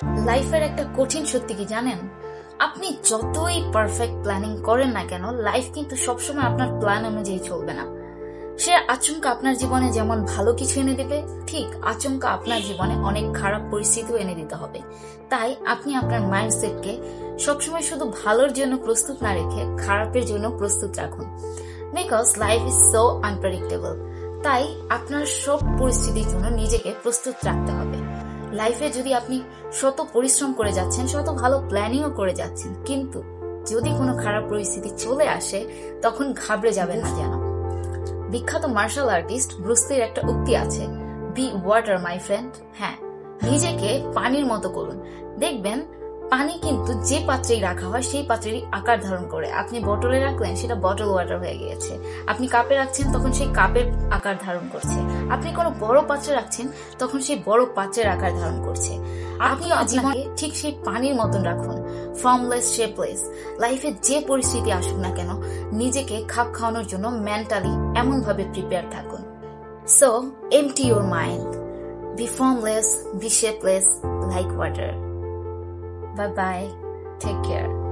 লাইফের একটা কঠিন সত্যি কি জানেন, আপনি যতই পারফেক্ট প্ল্যানিং করেন না কেন, লাইফ কিন্তু সবসময় আপনার প্ল্যান অনুযায়ী চলবে না। সে আচমকা আপনার জীবনে যেমন ভালো কিছু এনে দেবে, ঠিক আচমকা আপনার জীবনে অনেক খারাপ পরিস্থিতিও এনে দিতে হবে। তাই আপনি আপনার মাইন্ডসেটকে সবসময় শুধু ভালোর জন্য প্রস্তুত না রেখে খারাপের জন্য প্রস্তুত রাখুন। Because life is so unpredictable. তাই আপনার সব পরিস্থিতির জন্য নিজেকে প্রস্তুত রাখতে হবে। লাইফে যদি আপনি শত পরিশ্রম করে যাচ্ছেন, শত ভালো প্ল্যানিংও করে যাচ্ছেন, কিন্তু যদি কোনো খারাপ পরিস্থিতি চলে আসে, তখন ঘাবড়ে যাবেন না যেন। বিখ্যাত মার্শাল আর্টিস্ট ব্রুসলির একটা উক্তি আছে, বি ওয়াটার মাই ফ্রেন্ড। হ্যাঁ, নিজেকে পানির মতো করুন। দেখবেন পানি কিন্তু যে পাত্রেই রাখা হয় সেই পাত্রেরই আকার ধারণ করে। আপনি বোতলে রাখলেন, সেটা বটল ওয়াটার হয়ে গিয়েছে। আপনি কাপে রাখছেন, তখন সেই কাপের আকার ধারণ করছে। আপনি কোনো বড় পাত্রে রাখছেন, তখন সেই বড় পাত্রের আকার ধারণ করছে। আপনি জীবনে ঠিক সেই পানির মতন রাখুন, ফর্মলেস শেপলেস। লাইফে যে পরিস্থিতি আসুক না কেন, নিজেকে খাপ খাওয়ানোর জন্য মেন্টালি এমন ভাবে প্রিপেয়ার থাকুন। So empty your mind, be formless, be shapeless like water. Bye bye. Take care.